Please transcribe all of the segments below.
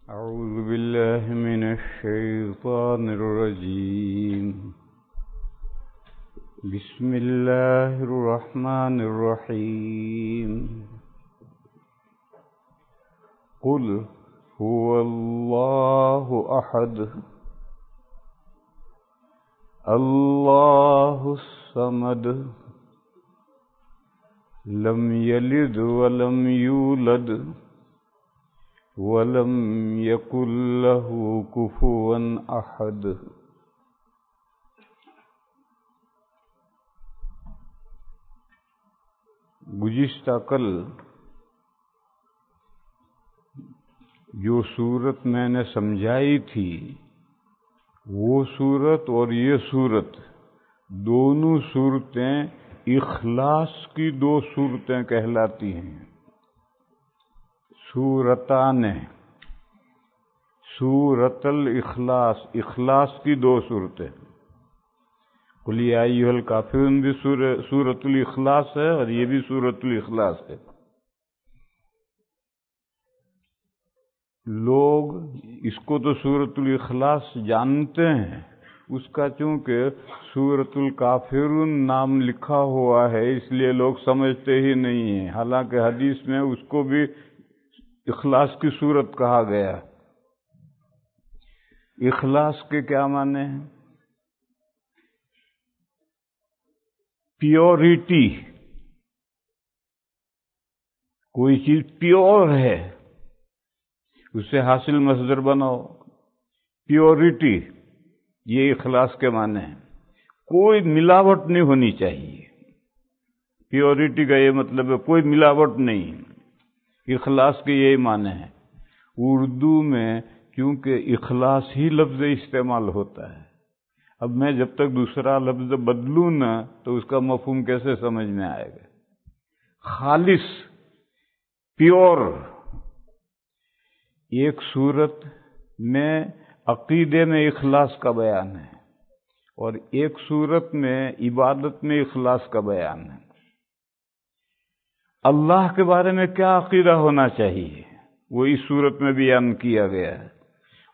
أعوذ بالله من الشيطان الرجيم. بسم الله الرحمن الرحيم. قل هو الله أحد الله الصمد لم يلد ولم يولد ولم يكن له كفوا أحد. گزشتہ کل جو صورت میں نے سمجھائی تھی وہ صورت اور یہ صورت دونوں صورتیں اخلاص کی دو صورتیں کہلاتی ہیں. سورتان، سورت الاخلاص، اخلاص کی دو صورتیں. قل یا ایھا الکافرون بھی سورت الاخلاص ہے اور یہ بھی سورت الاخلاص ہے. لوگ اس کو تو سورت الاخلاص جانتے ہیں، اس کا چونکہ سورت الکافرون نام لکھا ہوا ہے اس لیے لوگ سمجھتے ہی نہیں ہیں، حالانکہ حدیث میں اس کو بھی اخلاص کی صورت کہا گیا. اخلاص کے کیا معنی ہیں؟ پیورٹی. کوئی چیز پیور ہے اسے حاصل مصدر بناؤ. پیورٹی یہ اخلاص کے معنی ہیں. کوئی ملاوٹ نہیں ہونی چاہیے. پیورٹی کا یہ مطلب ہے کوئی ملاوٹ نہیں. اخلاص کے یہی معنی ہے. اردو میں کیونکہ اخلاص ہی لفظ استعمال ہوتا ہے، اب میں جب تک دوسرا لفظ بدلوں نہ تو اس کا مفہوم کیسے سمجھ میں آئے گا. خالص، پیور. ایک صورت میں عقیدے میں اخلاص کا بیان ہے اور ایک صورت میں عبادت میں اخلاص کا بیان ہے. اللہ کے بارے میں کیا عقیدہ ہونا چاہیے وہ اس صورت میں بیان کیا گیا ہے،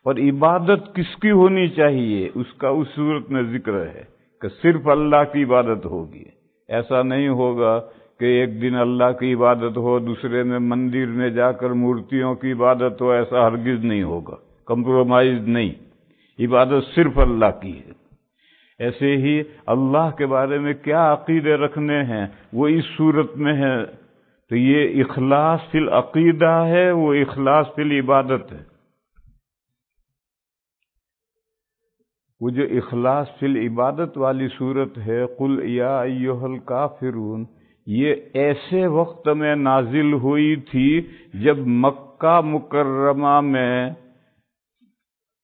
اور عبادت کس کی ہونی چاہیے اس کا اس صورت میں ذکر ہے کہ صرف اللہ کی عبادت ہوگی. ایسا نہیں ہوگا کہ ایک دن اللہ کی عبادت ہو، دوسرے میں مندر میں جا کر مورتیوں کی عبادت ہو. ایسا ہرگز نہیں ہوگا. کمپرومائز نہیں، عبادت صرف اللہ کی ہے. ایسے ہی اللہ کے بارے میں کیا عقیدے رکھنے ہیں وہ اس صورت میں ہے. تو یہ اخلاص فی العقیدہ ہے، وہ اخلاص فی العبادت ہے. وہ جو اخلاص فی العبادت والی صورت ہے قل یا ایھا الکافرون، یہ ایسے وقت میں نازل ہوئی تھی جب مکہ مکرمہ میں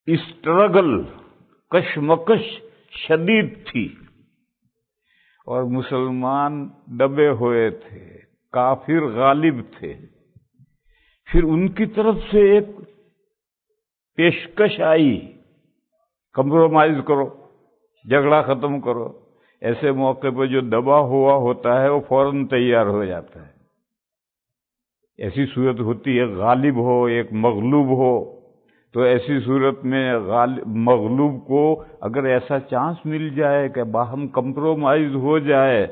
اسٹرگل، کشمکش شدید تھی اور مسلمان دبے ہوئے تھے، کافر غالب تھے. پھر ان کی طرف سے ایک پیشکش آئی، کمپرومائز کرو، جھگڑا ختم کرو. ایسے موقع پہ جو دبا ہوا ہوتا ہے وہ فوراً تیار ہو جاتا ہے. ایسی صورت ہوتی ہے غالب ہو ایک مغلوب ہو، تو ایسی صورت میں مغلوب کو اگر ایسا چانس مل جائے کہ باہم کمپرومائز ہو جائے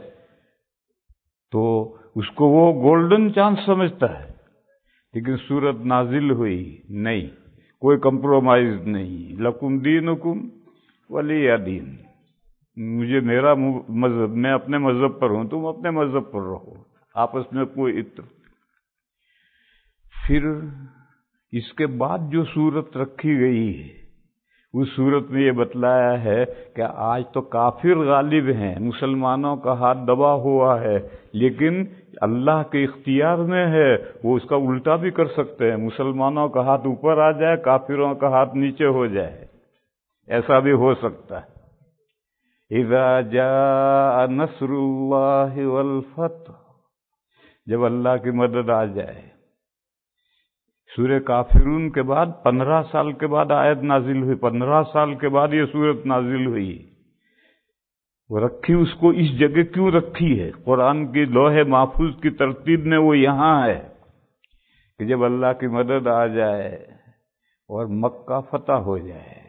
تو اس کو وہ گولڈن چانس سمجھتا ہے. لیکن صورت نازل ہوئی نہیں، کوئی کمپرومائز نہیں. لکم دینکم ولی دین، مجھے میرا مذہب، میں اپنے مذہب پر ہوں، تم اپنے مذہب پر رہو، آپس میں کوئی پھر اس کے بعد جو صورت رکھی گئی ہے اس صورت میں یہ بتلایا ہے کہ آج تو کافر غالب ہیں، مسلمانوں کا ہاتھ دبا ہوا ہے، لیکن اللہ کے اختیار میں ہے، وہ اس کا الٹا بھی کر سکتے ہیں. مسلمانوں کا ہاتھ اوپر آ جائے، کافروں کا ہاتھ نیچے ہو جائے. ایسا بھی ہو سکتا ہے. اذا جاء نصر اللہ والفتح، جب اللہ کی مدد آ جائے. سورہ کافرون کے بعد 15 سال کے بعد آیت نازل ہوئی، 15 سال کے بعد یہ سورت نازل ہوئی. وہ رکھی اس کو اس جگہ کیوں رکھی ہے؟ قرآن کی لوح محفوظ کی ترتیب میں وہ یہاں ہے کہ جب اللہ کی مدد آ جائے اور مکہ فتح ہو جائے.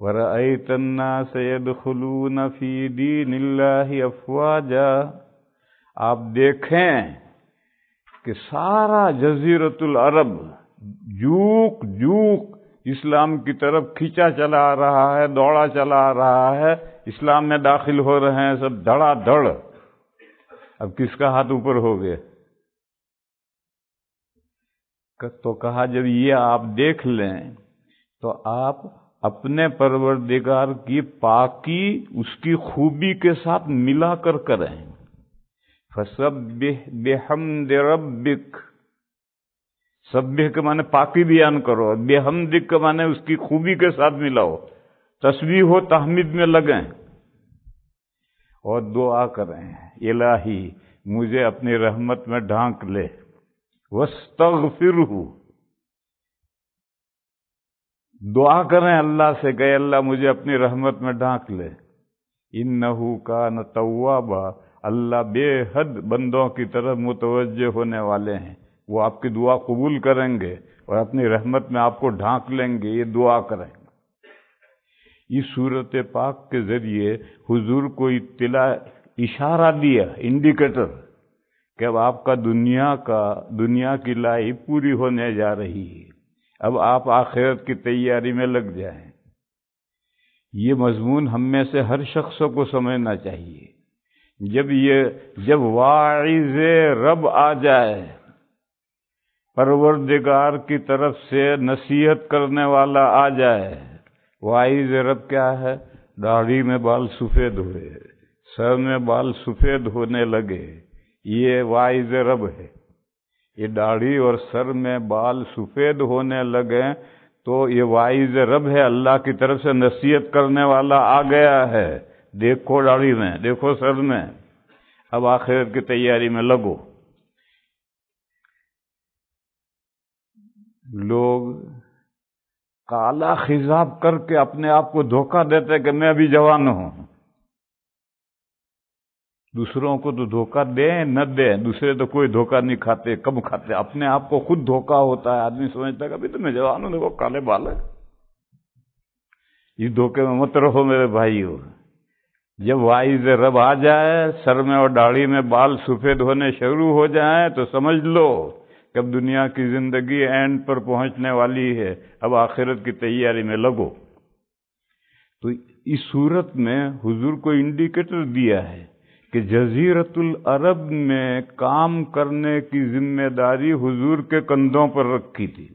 وَرَأَيْتَ النَّاسَ يَدْخُلُونَ فِي دِينِ اللَّهِ أَفْوَاجًا. آپ دیکھیں کہ سارا جزیرۃ العرب جوک جوک اسلام کی طرف کھینچا چلا آ رہا ہے، دوڑا چلا آ رہا ہے، اسلام میں داخل ہو رہے ہیں سب دھڑا دھڑ. اب کس کا ہاتھ اوپر ہو گیا؟ تو کہا جب یہ آپ دیکھ لیں تو آپ اپنے پروردگار کی پاکی اس کی خوبی کے ساتھ ملا کر کریں. فَسَبِّحْ بِحَمْدِ رَبِّكَ. سبح کے معنی پاکی بیان کرو، بحمدک کے معنی اس کی خوبی کے ساتھ ملاؤ، تسبیح و تحمید میں لگیں اور دعا کریں الہی مجھے اپنی رحمت میں ڈھانک لے. وَاسْتَغْفِرْهُ. دعا کریں اللہ سے کہ اللہ مجھے اپنی رحمت میں ڈھانک لے. انہو کان توابا. اللہ بے حد بندوں کی طرف متوجہ ہونے والے ہیں، وہ آپ کی دعا قبول کریں گے اور اپنی رحمت میں آپ کو ڈھانک لیں گے. یہ دعا کریں. اس صورت پاک کے ذریعے حضور کو اطلاع اشارہ دیا، انڈیکیٹر، کہ اب آپ کا دنیا کی لائف پوری ہونے جا رہی ہے، اب آپ آخرت کی تیاری میں لگ جائیں. یہ مضمون ہم میں سے ہر شخص کو سمجھنا چاہیے. جب واعظ رب آ جائے، پروردگار کی طرف سے نصیحت کرنے والا آ جائے. واعظ رب کیا ہے؟ داڑھی میں بال سفید ہوئے، سر میں بال سفید ہونے لگے، یہ واعظ رب ہے. یہ داڑھی اور سر میں بال سفید ہونے لگے تو یہ واعظ رب ہے، اللہ کی طرف سے نصیحت کرنے والا آ گیا ہے. دیکھو داڑھی میں، دیکھو سر میں، اب آخرت کی تیاری میں لگو. لوگ کالا خضاب کر کے اپنے آپ کو دھوکہ دیتے کہ میں ابھی جوان ہوں. دوسروں کو تو دھوکہ دیں نہ دیں، دوسرے تو کوئی دھوکہ نہیں کھاتے، کم کھاتے. اپنے آپ کو خود دھوکہ ہوتا ہے. آدمی سمجھتا ہے کہ ابھی تو میں جوان ہوں، دیکھو کالے بال ہے. اس دھوکے میں مت رہو میرے بھائیو. جب واعظ رب آ جائے، سر میں اور داڑھی میں بال سفید ہونے شروع ہو جائیں تو سمجھ لو کہ اب دنیا کی زندگی اینڈ پر پہنچنے والی ہے، اب آخرت کی تیاری میں لگو. تو اس صورت میں حضور کو انڈیکیٹر دیا ہے کہ جزیرۃ العرب میں کام کرنے کی ذمہ داری حضور کے کندھوں پر رکھی تھی،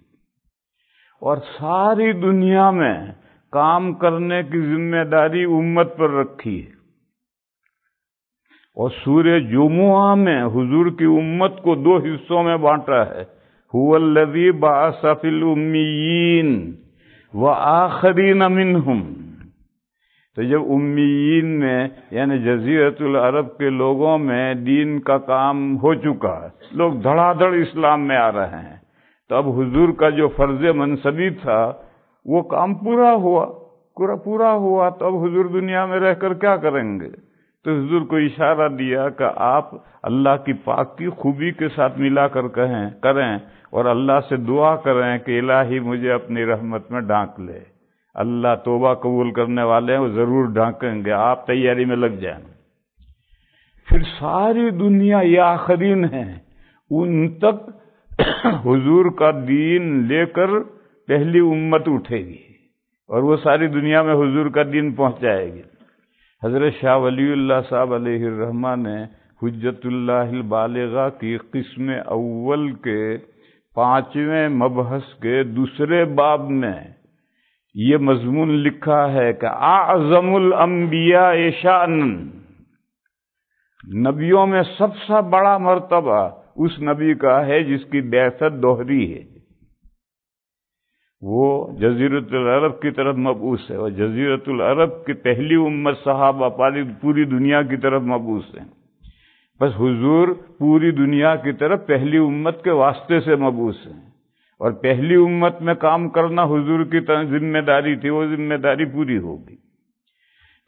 اور ساری دنیا میں کام کرنے کی ذمہ داری امت پر رکھی ہے. اور سورہ جمعہ میں حضور کی امت کو 2 حصوں میں بانٹا ہے. هو الذی بعث فی الامیین وآخرین منہم. تو جب امیین میں یعنی جزیرۃ العرب کے لوگوں میں دین کا کام ہو چکا، لوگ دھڑا دھڑ اسلام میں آ رہے ہیں، تو اب حضور کا جو فرض منصبی تھا وہ کام پورا ہوا. تو اب حضور دنیا میں رہ کر کیا کریں گے؟ تو حضور کو اشارہ دیا کہ آپ اللہ کی پاک کی خوبی کے ساتھ ملا کر کریں اور اللہ سے دعا کریں کہ الہی مجھے اپنی رحمت میں ڈھانک لے. اللہ توبہ قبول کرنے والے ہیں، وہ ضرور ڈھانکیں گے. آپ تیاری میں لگ جائیں. پھر ساری دنیا یہ آخرین ہیں، ان تک حضور کا دین لے کر پہلی امت اٹھے گی اور وہ ساری دنیا میں حضور کا دین پہنچائے گی. حضرت شاہ ولی اللہ صاحب علیہ الرحمہ نے حجت اللہ البالغہ کی قسم اول کے 5ویں مبحث کے 2 باب میں یہ مضمون لکھا ہے کہ اعظم الانبیاء شأن. نبیوں میں سب سے بڑا مرتبہ اس نبی کا ہے جس کی بعثت دوہری ہے. وہ جزیرۃ العرب کی طرف مبعوث ہے، اور جزیرۃ العرب کی پہلی امت صحابہ پوری دنیا کی طرف مبعوث ہیں. بس حضور پوری دنیا کی طرف پہلی امت کے واسطے سے مبعوث ہیں، اور پہلی امت میں کام کرنا حضور کی ذمہ داری تھی، وہ ذمہ داری پوری ہوگی.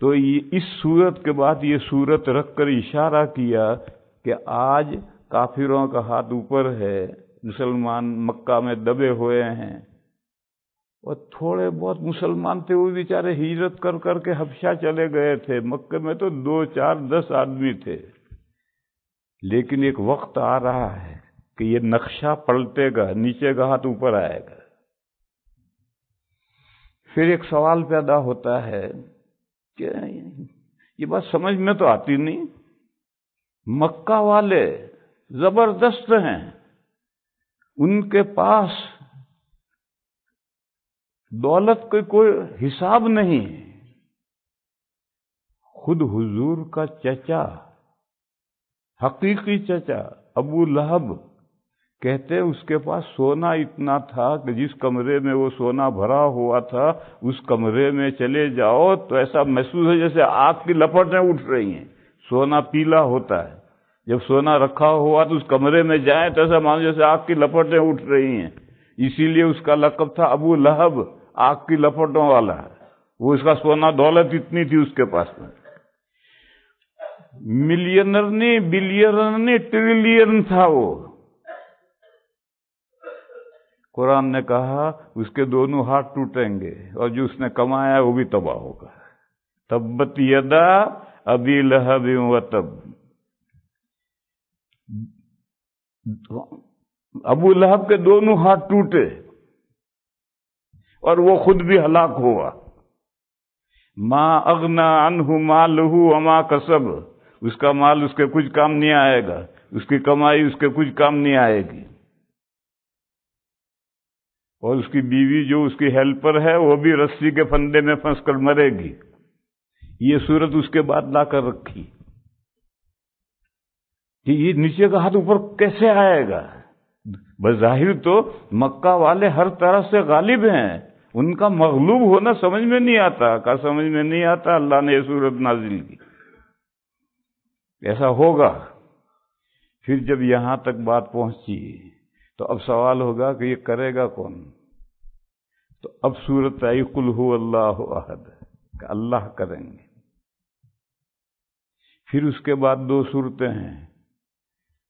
تو اس صورت کے بعد یہ صورت رکھ کر اشارہ کیا کہ آج کافروں کا ہاتھ اوپر ہے، مسلمان مکہ میں دبے ہوئے ہیں، اور تھوڑے بہت مسلمان تھے وہ بیچارے ہجرت کر کر کے حبشہ چلے گئے تھے، مکے میں تو 2 4 10 آدمی تھے، لیکن ایک وقت آ رہا ہے کہ یہ نقشہ پلٹے گا، نیچے کا ہاتھ اوپر آئے گا۔ پھر ایک سوال پیدا ہوتا ہے کہ یہ بات سمجھ میں تو آتی نہیں، مکہ والے زبردست ہیں، ان کے پاس دولت کا کوئی حساب نہیں، خود حضور کا چچا، حقیقی چچا ابو لہب کہتے اس کے پاس سونا اتنا تھا کہ جس کمرے میں وہ سونا بھرا ہوا تھا اس کمرے میں چلے جاؤ تو ایسا محسوس ہے جیسے آگ کی لپٹیں اٹھ رہی ہیں، سونا پیلا ہوتا ہے، جب سونا رکھا ہوا تو اس کمرے میں جائیں تو ایسا مانو جیسے آگ کی لپٹیں اٹھ رہی ہیں، اسی لیے اس کا لقب تھا ابو لہب، آگ کی لپٹوں والا ہے، وہ اس کا سونا دولت اتنی تھی اس کے پاس میں، ملینر نہیں، بلینر نہیں، ٹریلین تھا وہ۔ قرآن نے کہا اس کے دونوں ہاتھ ٹوٹیں گے اور جو اس نے کمایا وہ بھی تباہ ہوگا، تبت یدا ابی لہب وتب، ابو لہب کے دونوں ہاتھ ٹوٹے اور وہ خود بھی ہلاک ہوا۔ ما اغنى عنہ مالہ وما کسب، اس کا مال اس کے کچھ کام نہیں آئے گا، اس کی کمائی اس کے کچھ کام نہیں آئے گی، اور اس کی بیوی جو اس کی ہیلپر ہے وہ بھی رسی کے پھندے میں پھنس کر مرے گی۔ یہ صورت اس کے بعد لا کر رکھی کہ یہ نیچے کا ہاتھ اوپر کیسے آئے گا؟ بظاہر تو مکہ والے ہر طرح سے غالب ہیں، ان کا مغلوب ہونا سمجھ میں نہیں آتا، کا سمجھ میں نہیں آتا، اللہ نے یہ صورت نازل کی، ایسا ہوگا۔ پھر جب یہاں تک بات پہنچی تو اب سوال ہوگا کہ یہ کرے گا کون؟ تو اب صورت آئی قل هو اللہ احد، کہ اللہ کریں گے۔ پھر اس کے بعد 2 صورتیں ہیں،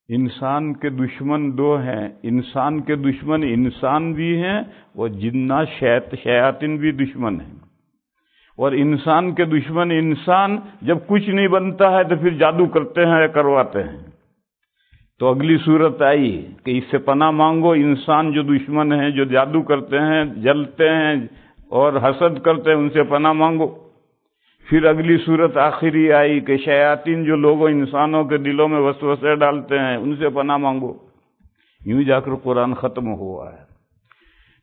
انسان کے دشمن 2 ہیں، انسان کے دشمن انسان بھی ہیں اور جنات شیاطین بھی دشمن ہیں، اور انسان کے دشمن انسان جب کچھ نہیں بنتا ہے تو پھر جادو کرتے ہیں یا کرواتے ہیں۔ تو اگلی صورت آئی کہ اس سے پناہ مانگو، انسان جو دشمن ہیں، جو جادو کرتے ہیں، جلتے ہیں اور حسد کرتے ہیں، ان سے پناہ مانگو۔ پھر اگلی صورت آخری آئی کہ شیاطین جو لوگوں انسانوں کے دلوں میں وسوسے ڈالتے ہیں، ان سے پناہ مانگو۔ یوں جا کر قرآن ختم ہوا ہے۔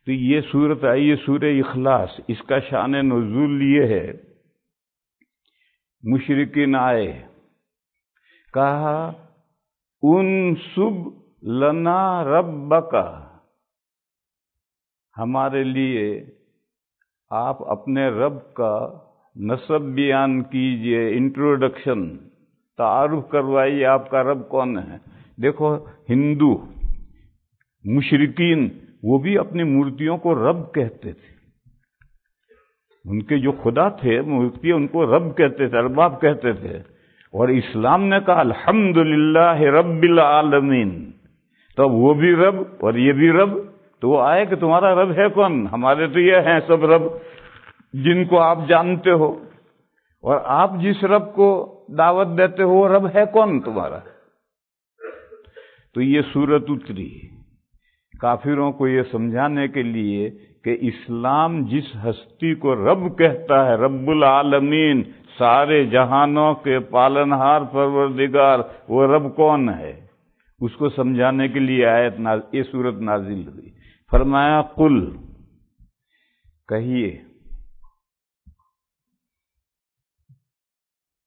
تو یہ صورت آئی، یہ سورہ اخلاص، اس کا شان نزول یہ ہے، مشرکین آئے، کہا انصب لنا ربک، ہمارے لیے آپ اپنے رب کا نسب بیان کیجئے، انٹروڈکشن، تعارف کروائیے آپ کا رب کون ہے۔ دیکھو ہندو مشرکین وہ بھی اپنی مورتیوں کو رب کہتے تھے، ان کے جو خدا تھے مورتی ان کو رب کہتے تھے، ارباب کہتے تھے، اور اسلام نے کہا الحمدللہ رب العالمین، تو وہ بھی رب اور یہ بھی رب، تو وہ آئے کہ تمہارا رب ہے کون؟ ہمارے تو یہ ہیں سب رب جن کو آپ جانتے ہو، اور آپ جس رب کو دعوت دیتے ہو وہ رب ہے کون تمہارا؟ تو یہ صورت اتری کافروں کو یہ سمجھانے کے لیے کہ اسلام جس ہستی کو رب کہتا ہے، رب العالمین، سارے جہانوں کے پالنہار پروردگار، وہ رب کون ہے، اس کو سمجھانے کے لیے یہ صورت نازل ہوئی۔ فرمایا قل، کہیے۔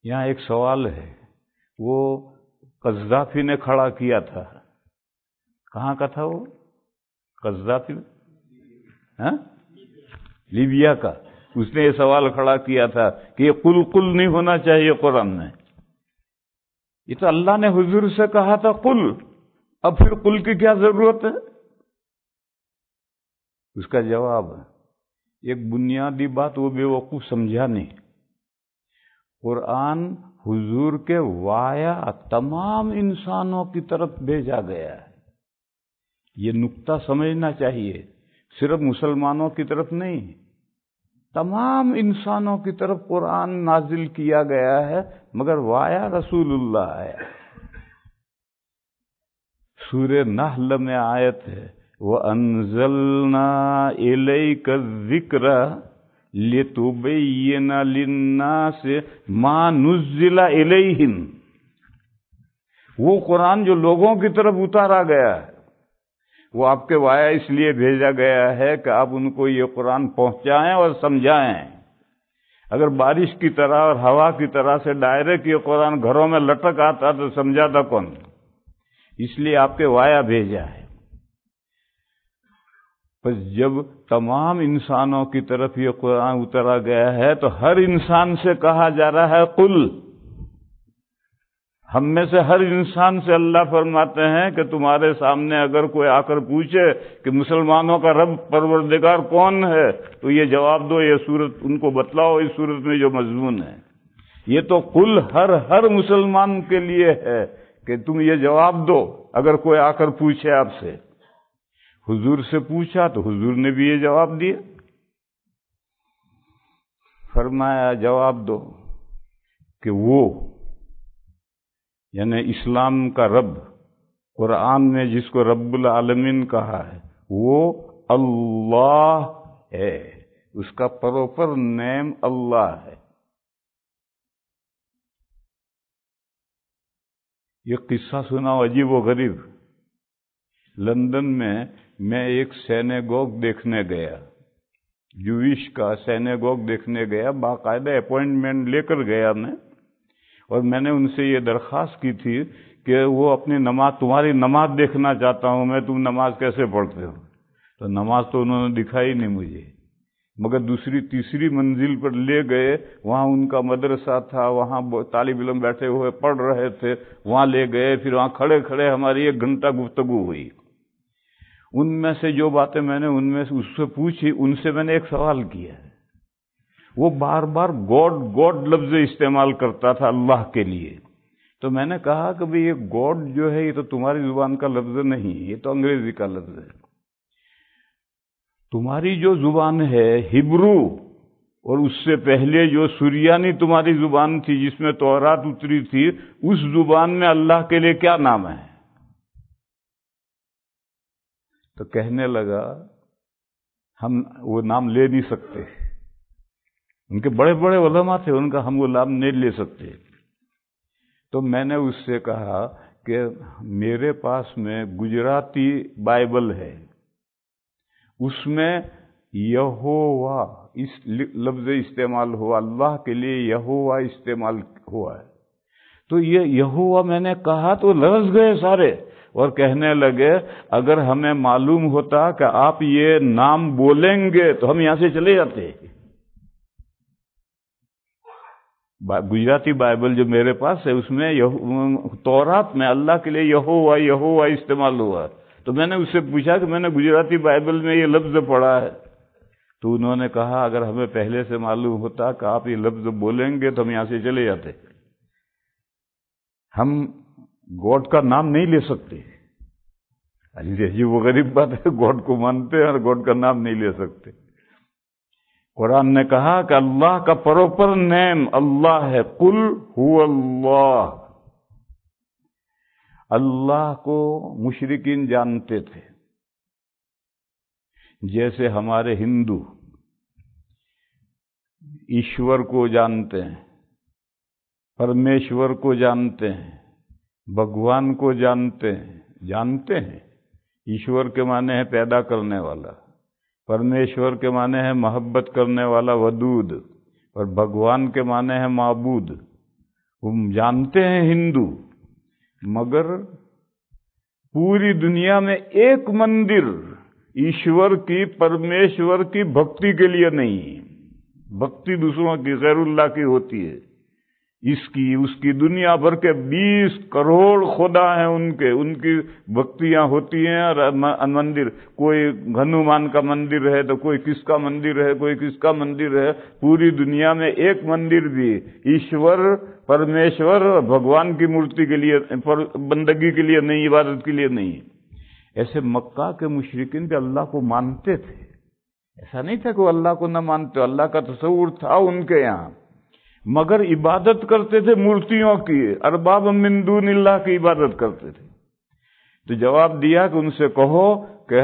یہاں ایک سوال ہے، وہ قذافی نے کھڑا کیا تھا، کہاں کا تھا وہ قذافی؟ لیبیا کا۔ اس نے یہ سوال کھڑا کیا تھا کہ یہ قل قل نہیں ہونا چاہیے قرآن میں، یہ تو اللہ نے حضور سے کہا تھا قل، اب پھر قل کی کیا ضرورت ہے؟ اس کا جواب ایک بنیادی بات وہ بے وقوف سمجھا نہیں، قرآن حضور کے وایا تمام انسانوں کی طرف بھیجا گیا ہے، یہ نقطہ سمجھنا چاہیے۔ صرف مسلمانوں کی طرف نہیں، تمام انسانوں کی طرف قرآن نازل کیا گیا ہے، مگر وایا رسول اللہ آیا۔ سورہ نحل میں آیت ہے وَأَنزَلْنَا إِلَيْكَ الذِّكْرَ لِتُبَيِّنَ لِلنَّاسِ مَا نُزِّلَ إِلَيْهِمْ۔ وہ قرآن جو لوگوں کی طرف اتارا گیا ہے، وہ آپ کے وایا اس لیے بھیجا گیا ہے کہ آپ ان کو یہ قرآن پہنچائیں اور سمجھائیں۔ اگر بارش کی طرح اور ہوا کی طرح سے ڈائریکٹ یہ قرآن گھروں میں لٹک آتا تو سمجھاتا کون؟ اس لیے آپ کے وایا بھیجا ہے۔ پس جب تمام انسانوں کی طرف یہ قرآن اتارا گیا ہے تو ہر انسان سے کہا جا رہا ہے قل۔ ہم میں سے ہر انسان سے اللہ فرماتے ہیں کہ تمہارے سامنے اگر کوئی آ کر پوچھے کہ مسلمانوں کا رب پروردگار کون ہے تو یہ جواب دو، یہ سورت ان کو بتلاؤ، اس سورت میں جو مضمون ہے۔ یہ تو قل ہر مسلمان کے لیے ہے کہ تم یہ جواب دو اگر کوئی آ کر پوچھے آپ سے۔ حضور سے پوچھا تو حضور نے بھی یہ جواب دیا، فرمایا جواب دو کہ وہ یعنی اسلام کا رب، قرآن میں جس کو رب العالمین کہا ہے، وہ اللہ ہے، اس کا پراپر نیم اللہ ہے۔ یہ قصہ سناؤ عجیب و غریب۔ لندن میں ایک سینیگوگ دیکھنے گیا، جوئش کا سینیگوگ دیکھنے گیا، باقاعدہ اپوائنٹمنٹ لے کر گیا میں، اور میں نے ان سے یہ درخواست کی تھی کہ وہ اپنی نماز، تمہاری نماز دیکھنا چاہتا ہوں میں، تم نماز کیسے پڑھتے ہو؟ تو نماز تو انہوں نے دکھائی نہیں مجھے، مگر دوسری تیسری منزل پر لے گئے، وہاں ان کا مدرسہ تھا، وہاں طالب علم بیٹھے ہوئے پڑھ رہے تھے، وہاں لے گئے، پھر وہاں کھڑے کھڑے ہماری 1 گھنٹہ گفتگو ہوئی۔ ان میں سے جو باتیں میں نے ان میں سے اس سے پوچھی، ان سے میں نے ایک سوال کیا ہے۔ وہ بار بار گاڈ لفظ استعمال کرتا تھا اللہ کے لیے، تو میں نے کہا کہ بھئی یہ گاڈ جو ہے یہ تو تمہاری زبان کا لفظ نہیں، یہ تو انگریزی کا لفظ ہے۔ تمہاری جو زبان ہے ہبرو، اور اس سے پہلے جو سریانی تمہاری زبان تھی جس میں تورات اتری تھی، اس زبان میں اللہ کے لیے کیا نام ہے؟ تو کہنے لگا ہم وہ نام لے نہیں سکتے، ان کے بڑے بڑے علماء تھے، ان کا ہم وہ نام نہیں لے سکتے۔ تو میں نے اس سے کہا کہ میرے پاس میں گجراتی بائبل ہے، اس میں یہوہ اس لفظ استعمال ہوا، اللہ کے لیے یہوہ استعمال ہوا ہے۔ تو یہ یہوہ میں نے کہا تو لرز گئے سارے، اور کہنے لگے اگر ہمیں معلوم ہوتا کہ آپ یہ نام بولیں گے تو ہم یہاں سے چلے جاتے۔ گجراتی بائبل جو میرے پاس ہے اس میں تورات میں اللہ کے لیے یہوہ استعمال ہوا، تو میں نے اس سے پوچھا کہ میں نے گجراتی بائبل میں یہ لفظ پڑھا ہے، تو انہوں نے کہا اگر ہمیں پہلے سے معلوم ہوتا کہ آپ یہ لفظ بولیں گے تو ہم یہاں سے چلے جاتے، ہم گاڈ کا نام نہیں لے سکتے۔ یہ وہ غریب بات ہے، گاڈ کو مانتے ہیں اور گاڈ کا نام نہیں لے سکتے۔ قرآن نے کہا کہ اللہ کا پراپر نیم اللہ ہے، قل هو اللہ۔ اللہ کو مشرکین جانتے تھے، جیسے ہمارے ہندو ایشور کو جانتے ہیں، پرمیشور کو جانتے ہیں، بھگوان کو جانتے ہیں۔ ایشور کے معنی ہے پیدا کرنے والا، پرمیشور کے معنی ہے محبت کرنے والا ودود، اور بھگوان کے معنی ہے معبود۔ ہم جانتے ہیں ہندو، مگر پوری دنیا میں ایک مندر ایشور کی، پرمیشور کی بھکتی کے لیے نہیں، بھکتی دوسروں کی، غیر اللہ کی ہوتی ہے، اس کی دنیا بھر کے 20 کروڑ خدا ہیں، ان کی بھکتیاں ہوتی ہیں، اور مندر، کوئی ہنومان کا مندر ہے تو کوئی کس کا مندر ہے، کوئی کس کا مندر ہے، پوری دنیا میں ایک مندر بھی ایشور، پرمیشور اور بھگوان کی مورتی کے لیے، بندگی کے لیے نہیں، عبادت کے لیے نہیں۔ ایسے مکہ کے مشرکین بھی اللہ کو مانتے تھے، ایسا نہیں تھا کہ وہ اللہ کو نہ مانتے، اللہ کا تصور تھا ان کے یہاں، مگر عبادت کرتے تھے مورتیوں کی، ارباب من دون اللہ کی عبادت کرتے تھے۔ تو جواب دیا کہ ان سے کہو کہ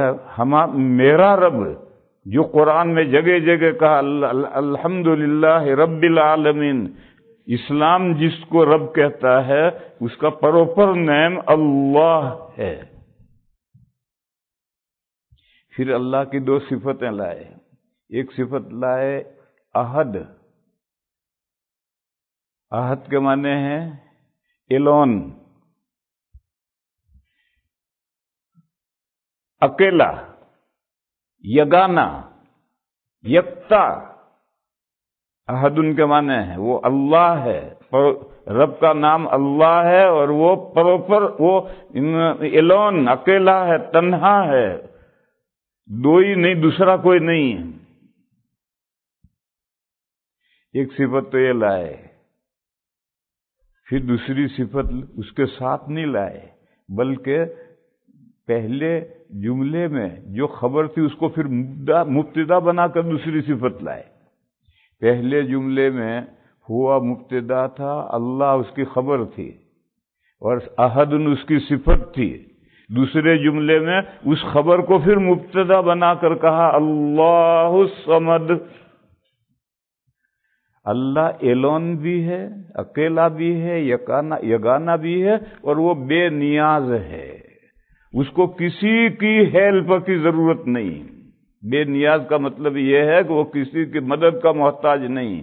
میرا رب جو قرآن میں جگہ جگہ کہا الحمدللہ رب العالمین، اسلام جس کو رب کہتا ہے اس کا پراپر نیم اللہ ہے۔ پھر اللہ کی دو صفتیں لائے، ایک صفت لائے احد، احد کے معنی ہے الون، اکیلا، یگانا، یکتا، احد ان کے معنی ہے وہ اللہ ہے، رب کا نام اللہ ہے اور وہ پراپر، وہ الون، اکیلا ہے، تنہا ہے، دو ہی نہیں، دوسرا کوئی نہیں ہے۔ ایک صفت تو یہ لائے، پھر دوسری صفت اس کے ساتھ نہیں لائے، بلکہ پہلے جملے میں جو خبر تھی اس کو پھر مبتدا بنا کر دوسری صفت لائے۔ پہلے جملے میں ہوا مبتدا تھا، اللہ اس کی خبر تھی اور احد اس کی صفت تھی، دوسرے جملے میں اس خبر کو پھر مبتدا بنا کر کہا اللہ الصمد، اللہ ایلون بھی ہے، اکیلا بھی ہے، یگانا بھی ہے، اور وہ بے نیاز ہے، اس کو کسی کی ہیلپ کی ضرورت نہیں۔ بے نیاز کا مطلب یہ ہے کہ وہ کسی کی مدد کا محتاج نہیں۔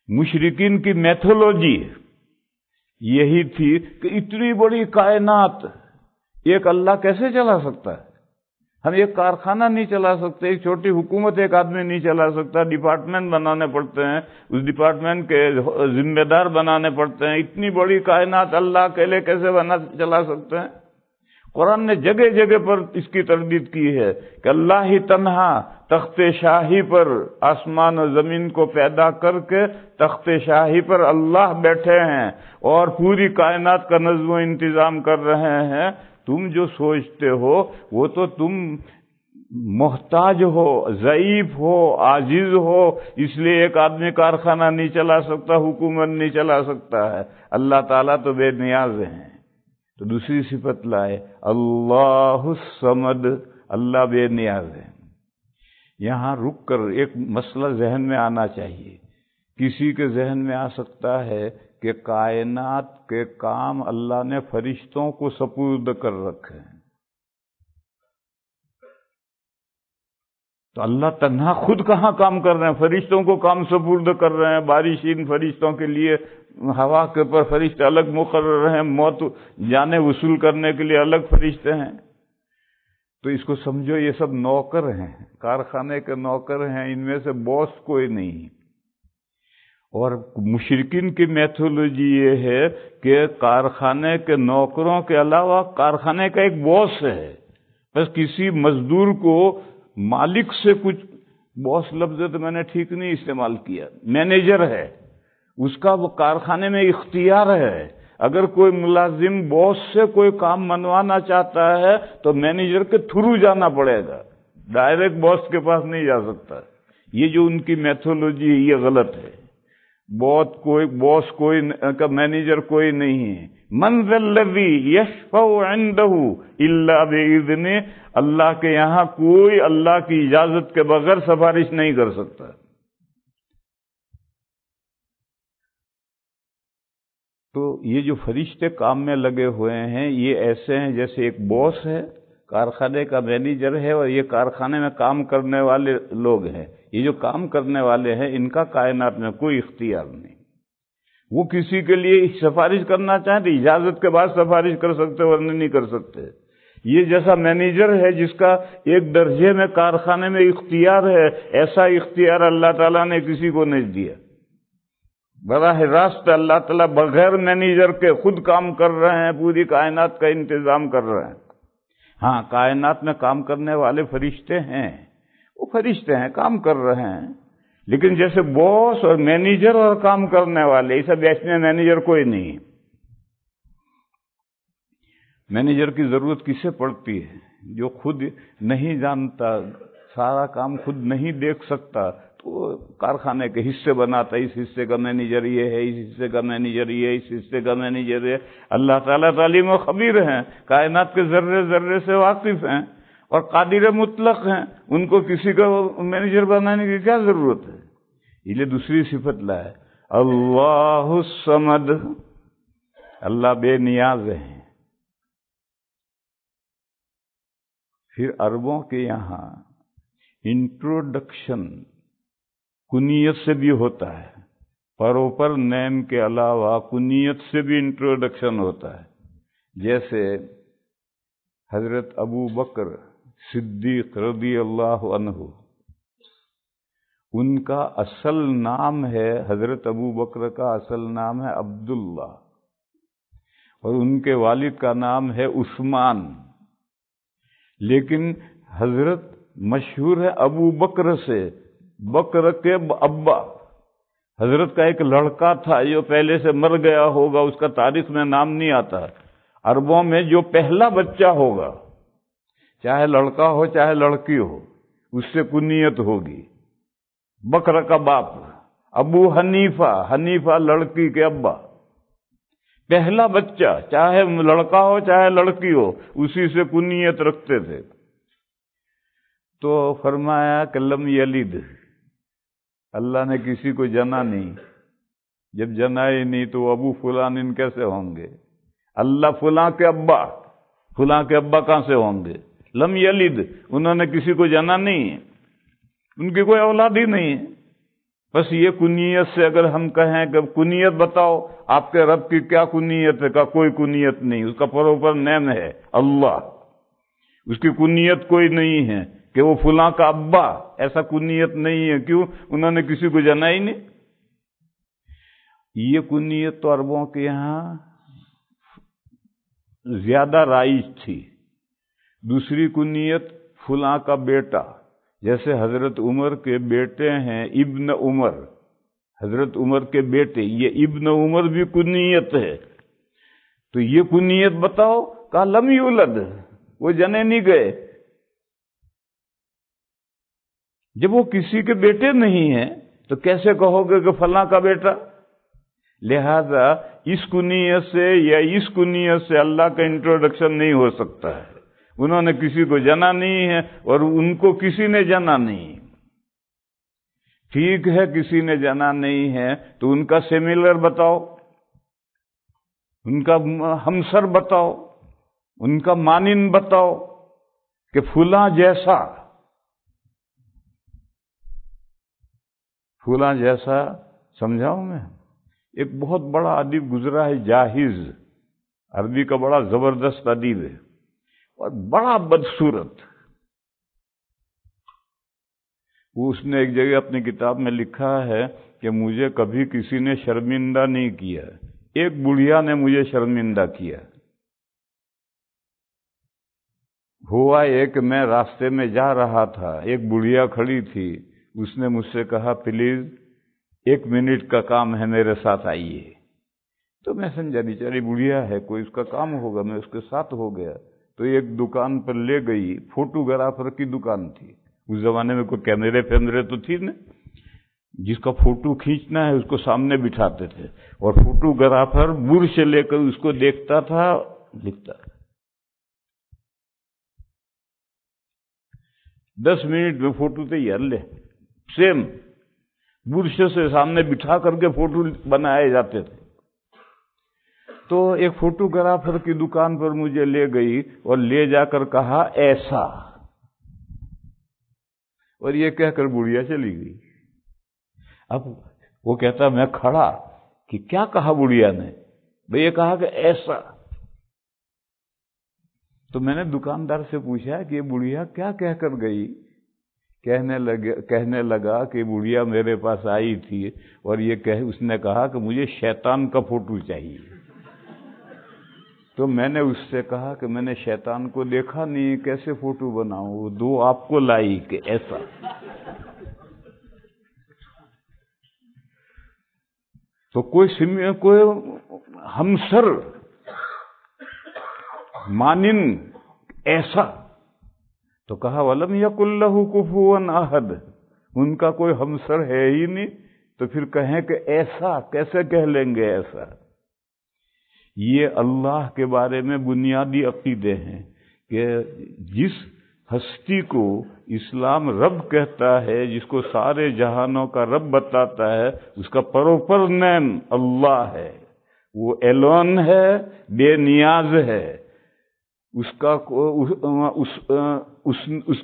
مشرکین کی میتھولوجی یہی تھی کہ اتنی بڑی کائنات ایک اللہ کیسے چلا سکتا ہے؟ ہم ایک کارخانہ نہیں چلا سکتے، ایک چھوٹی حکومت ایک آدمی نہیں چلا سکتا، ڈپارٹمنٹ بنانے پڑتے ہیں، اس ڈپارٹمنٹ کے ذمہ دار بنانے پڑتے ہیں، اتنی بڑی کائنات اللہ اکیلے کیسے چلا سکتے ہیں؟ قرآن نے جگہ جگہ پر اس کی تردید کی ہے کہ اللہ ہی تنہا تخت شاہی پر آسمان و زمین کو پیدا کر کے تخت شاہی پر اللہ بیٹھے ہیں اور پوری کائنات کا نظم و انتظام کر رہے ہیں۔ تم جو سوچتے ہو وہ تو تم محتاج ہو، ضعیف ہو، عاجز ہو، اس لیے ایک آدمی کارخانہ نہیں چلا سکتا، حکومت نہیں چلا سکتا ہے۔ اللہ تعالیٰ تو بے نیاز ہیں۔ تو دوسری صفت لائے اللہ الصمد، اللہ بے نیاز ہے۔ یہاں رک کر ایک مسئلہ ذہن میں آنا چاہیے۔ کسی کے ذہن میں آ سکتا ہے کہ کائنات کے کام اللہ نے فرشتوں کو سپرد کر رکھے ہیں، تو اللہ تنہا خود کہاں کام کر رہے ہیں؟ فرشتوں کو کام سپرد کر رہے ہیں، بارش ان فرشتوں کے لیے، ہوا کے پر فرشتے الگ مقرر ہیں، موت جانے وصول کرنے کے لیے الگ فرشتے ہیں۔ تو اس کو سمجھو یہ سب نوکر ہیں، کارخانے کے نوکر ہیں، ان میں سے باس کوئی نہیں۔ اور مشرکین کی میتھولوجی یہ ہے کہ کارخانے کے نوکروں کے علاوہ کارخانے کا ایک باس ہے، بس کسی مزدور کو مالک سے کچھ، باس لفظ تو میں نے ٹھیک نہیں استعمال کیا، مینیجر ہے، اس کا وہ کارخانے میں اختیار ہے۔ اگر کوئی ملازم باس سے کوئی کام منوانا چاہتا ہے تو مینیجر کے تھرو جانا پڑے گا، ڈائریکٹ باس کے پاس نہیں جا سکتا۔ یہ جو ان کی میتھولوجی ہے یہ غلط ہے۔ باس کوئی کا مینیجر کوئی نہیں ہے۔ من ذا الذی یشفع عندہ الا باذنہ، اللہ کے یہاں کوئی اللہ کی اجازت کے بغیر سفارش نہیں کر سکتا۔ تو یہ جو فرشتے کام میں لگے ہوئے ہیں یہ ایسے ہیں جیسے ایک باس ہے، کارخانے کا مینیجر ہے، اور یہ کارخانے میں کام کرنے والے لوگ ہیں۔ یہ جو کام کرنے والے ہیں ان کا کائنات میں کوئی اختیار نہیں۔ وہ کسی کے لیے سفارش کرنا چاہیں تو اجازت کے بعد سفارش کر سکتے ورنہ نہیں کر سکتے۔ یہ جیسا مینیجر ہے جس کا ایک درجے میں کارخانے میں اختیار ہے، ایسا اختیار اللہ تعالیٰ نے کسی کو نہیں دیا۔ براہ راست اللہ تعالیٰ بغیر مینیجر کے خود کام کر رہے ہیں، پوری کائنات کا انتظام کر رہے ہیں۔ ہاں، کائنات میں کام کرنے والے فرشتے ہیں، وہ فرشتے ہیں، کام کر رہے ہیں، لیکن جیسے باس اور مینیجر اور کام کرنے والے، اس بیچ میں مینیجر کوئی نہیں۔ مینیجر کی ضرورت کسے پڑتی ہے؟ جو خود نہیں جانتا، سارا کام خود نہیں دیکھ سکتا، تو کارخانے کے حصے بناتا ہے، اس حصے کا مینیجر یہ ہے، اس حصے کا مینیجر یہ ہے، اس حصے کا مینیجر یہ۔ اللہ تعالیٰ تعلیم و خبیر ہیں، کائنات کے ذرے ذرے سے واقف ہیں اور قادر مطلق ہیں، ان کو کسی کا مینیجر بنانے کی کیا ضرورت ہے؟ یہ لیے دوسری صفت لائے، اللہ الصمد، اللہ بے نیاز ہیں۔ پھر عربوں کے یہاں انٹروڈکشن کنیت سے بھی ہوتا ہے، پراپر نیم کے علاوہ کنیت سے بھی انٹروڈکشن ہوتا ہے۔ جیسے حضرت ابو بکر صدیق رضی اللہ عنہ، ان کا اصل نام ہے، حضرت ابو بکر کا اصل نام ہے عبداللہ، اور ان کے والد کا نام ہے عثمان، لیکن حضرت مشہور ہے ابو بکر سے، بکر کے ابا۔ حضرت کا ایک لڑکا تھا جو پہلے سے مر گیا ہوگا، اس کا تاریخ میں نام نہیں آتا۔ عربوں میں جو پہلا بچہ ہوگا، چاہے لڑکا ہو چاہے لڑکی ہو، اس سے کنیت ہوگی۔ بکر کا باپ ابو حنیفہ، حنیفہ لڑکی کے ابا، پہلا بچہ چاہے لڑکا ہو چاہے لڑکی ہو، اسی سے کنیت رکھتے تھے۔ تو فرمایا کہ لم یلد، اللہ نے کسی کو جنا نہیں، جب جنا ہی نہیں تو ابو فلان ان کیسے ہوں گے؟ اللہ فلاں کے ابا، فلاں کے ابا کہاں سے ہوں گے؟ لم یلد، انہوں نے کسی کو جنا نہیں ہے، ان کی کوئی اولاد ہی نہیں ہے۔ بس یہ کنیت سے اگر ہم کہیں کہ کنیت بتاؤ آپ کے رب کی کیا کنیت ہے، کا کوئی کنیت نہیں، اس کا پراپر نیم ہے اللہ، اس کی کنیت کوئی نہیں ہے کہ وہ فلاں کا ابا، ایسا کنیت نہیں ہے۔ کیوں؟ انہوں نے کسی کو جنا ہی نہیں۔ یہ کنیت تو عربوں کے یہاں زیادہ رائج تھی۔ دوسری کنیت فلاں کا بیٹا، جیسے حضرت عمر کے بیٹے ہیں ابن عمر، حضرت عمر کے بیٹے، یہ ابن عمر بھی کنیت ہے۔ تو یہ کنیت بتاؤ، کہا لم یولد، وہ جنے نہیں گئے۔ جب وہ کسی کے بیٹے نہیں ہیں تو کیسے کہو گے کہ فلاں کا بیٹا؟ لہذا اس کنیت سے یا اس کنیت سے اللہ کا انٹروڈکشن نہیں ہو سکتا ہے۔ انہوں نے کسی کو جنا نہیں ہے اور ان کو کسی نے جنا نہیں۔ ٹھیک ہے کسی نے جنا نہیں ہے تو ان کا سیملر بتاؤ، ان کا ہمسر بتاؤ، ان کا مانند بتاؤ کہ فلاں جیسا، فلاں جیسا۔ سمجھاؤں میں؟ ایک بہت بڑا ادیب گزرا ہے جاہز، عربی کا بڑا زبردست ادیب ہے اور بڑا بدصورت۔ وہ اس نے ایک جگہ اپنی کتاب میں لکھا ہے کہ مجھے کبھی کسی نے شرمندہ نہیں کیا، ایک بڑھیا نے مجھے شرمندہ کیا۔ ہوا ایک، میں راستے میں جا رہا تھا، ایک بڑھیا کھڑی تھی، اس نے مجھ سے کہا پلیز 1 منٹ کا کام ہے میرے ساتھ آئیے۔ تو میں سمجھا بیچاری بڑھیا ہے، کوئی اس کا کام ہوگا، میں اس کے ساتھ ہو گیا۔ تو ایک دکان پر لے گئی، فوٹوگرافر کی دکان تھی۔ اس زمانے میں کوئی کیمرے فیمرے تو تھی نا، جس کا فوٹو کھینچنا ہے اس کو سامنے بٹھاتے تھے اور فوٹوگرافر برش لے کر اس کو دیکھتا تھا، لکھتا تھا۔ 10 منٹ میں فوٹو تیار، لے سیم برش سے سامنے بٹھا کر کے فوٹو بنائے جاتے تھے۔ تو ایک فوٹوگرافر کی دکان پر مجھے لے گئی اور لے جا کر کہا ایسا، اور یہ کہہ کر بڑھیا چلی گئی۔ اب وہ کہتا میں کھڑا کہ کیا کہا بڑھیا نے؟ بھئی یہ کہا کہ ایسا۔ تو میں نے دکاندار سے پوچھا کہ یہ بڑھیا کیا کہہ کر گئی؟ کہنے لگا کہ بڑھیا میرے پاس آئی تھی اور اس نے کہا کہ مجھے شیطان کا فوٹو چاہیے۔ تو میں نے اس سے کہا کہ میں نے شیطان کو دیکھا نہیں، کیسے فوٹو بناؤں؟ وہ 2 آپ کو لائی کہ ایسا۔ تو کوئی ہمسر مانند ایسا، تو کہا وَلَمْ يَكُنْ لَهُ كُفُوًا أَحَدٌ، ان کا کوئی ہمسر ہے ہی نہیں، تو پھر کہیں کہ ایسا کیسے کہہ لیں گے ایسا؟ یہ اللہ کے بارے میں بنیادی عقیدے ہیں کہ جس ہستی کو اسلام رب کہتا ہے، جس کو سارے جہانوں کا رب بتاتا ہے، اس کا پروپر نیم اللہ ہے، وہ ایلون ہے، بے نیاز ہے، اس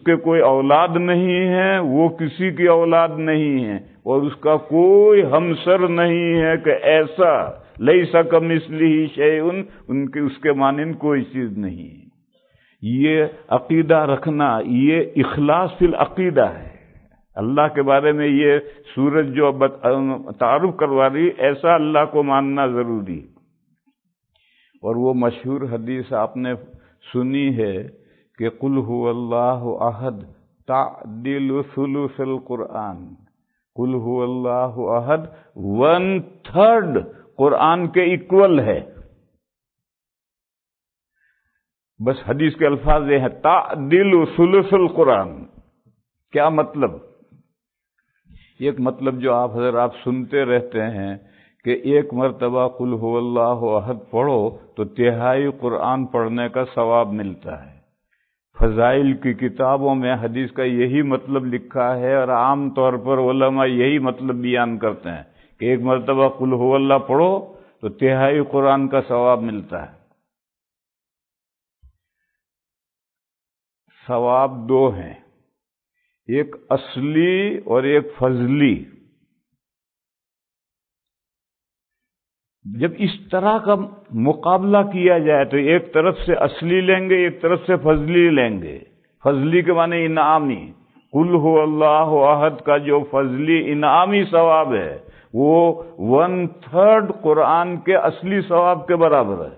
کے کوئی اولاد نہیں ہے، وہ کسی کی اولاد نہیں ہے، اور اس کا کوئی ہمسر نہیں ہے کہ ایسا لیس کمثلہ شیء، اس کے مانند کوئی چیز نہیں ہے۔ یہ عقیدہ رکھنا، یہ اخلاص فی العقیدہ ہے۔ اللہ کے بارے میں یہ سورج جو تعارف کروا رہی، ایسا اللہ کو ماننا ضروری۔ اور وہ مشہور حدیث آپ نے سنی ہے کہ قل هو اللہ احد تعدل ثلث القرآن، قل هو اللہ احد 1/3 قرآن کے ایکول ہے۔ بس حدیث کے الفاظ یہ ہیں تعدل ثلث القرآن۔ کیا مطلب؟ ایک مطلب جو آپ حضرات سنتے رہتے ہیں کہ ایک مرتبہ قل هو اللہ احد پڑھو تو 1/3 قرآن پڑھنے کا ثواب ملتا ہے۔ فضائل کی کتابوں میں حدیث کا یہی مطلب لکھا ہے، اور عام طور پر علماء یہی مطلب بیان کرتے ہیں کہ ایک مرتبہ قل هو اللہ پڑھو تو 1/3 قرآن کا ثواب ملتا ہے۔ ثواب 2 ہیں، ایک اصلی اور ایک فضلی۔ جب اس طرح کا مقابلہ کیا جائے تو ایک طرف سے اصلی لیں گے، ایک طرف سے فضلی لیں گے۔ فضلی کے معنی انعامی، قل هو اللہ احد کا جو فضلی انعامی ثواب ہے وہ 1/3 قرآن کے اصلی ثواب کے برابر ہے۔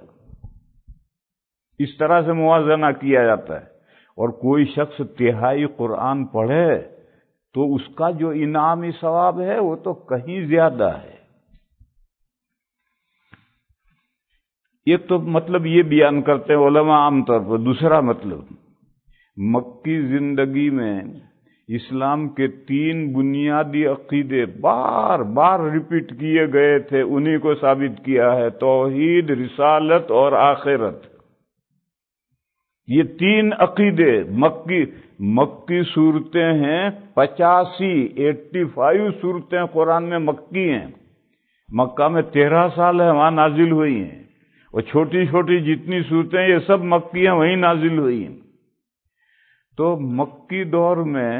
اس طرح سے موازنہ کیا جاتا ہے۔ اور کوئی شخص 1/3 قرآن پڑھے تو اس کا جو انعامی ثواب ہے وہ تو کہیں زیادہ ہے۔ ایک تو مطلب یہ بیان کرتے ہیں علماء عام طور پر۔ دوسرا مطلب، مکی زندگی میں اسلام کے 3 بنیادی عقیدے بار بار ریپیٹ کیے گئے تھے، انہی کو ثابت کیا ہے، توحید، رسالت اور آخرت۔ یہ 3 عقیدے مکی صورتیں ہیں، 85 صورتیں قرآن میں مکی ہیں۔ مکہ میں 13 سال ہے، وہاں نازل ہوئی ہیں، اور چھوٹی چھوٹی جتنی صورتیں یہ سب مکی ہیں، وہیں نازل ہوئی ہیں۔ تو مکی دور میں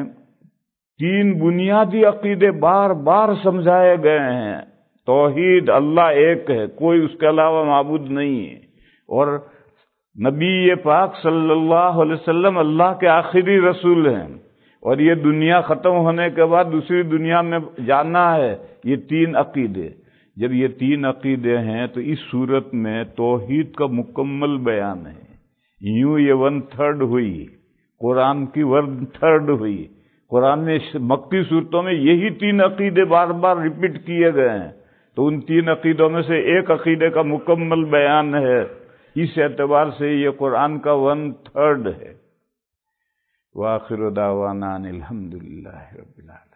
3 بنیادی عقیدے بار بار سمجھائے گئے ہیں۔ توحید، اللہ ایک ہے، کوئی اس کے علاوہ معبود نہیں ہے، اور نبی پاک صلی اللہ علیہ وسلم اللہ کے آخری رسول ہیں، اور یہ دنیا ختم ہونے کے بعد دوسری دنیا میں جانا ہے۔ یہ 3 عقیدے، جب یہ 3 عقیدے ہیں تو اس صورت میں توحید کا مکمل بیان ہے۔ یوں یہ 1/3 ہوئی، قرآن کی 1/3 ہوئی۔ قرآن میں مکی صورتوں میں یہی 3 عقیدے بار بار ریپیٹ کیے گئے ہیں، تو ان 3 عقیدوں میں سے ایک عقیدے کا مکمل بیان ہے۔ اس اعتبار سے یہ قرآن کا 1/3 ہے۔ وآخر دعوانا ان الحمدللہ رب العالمین۔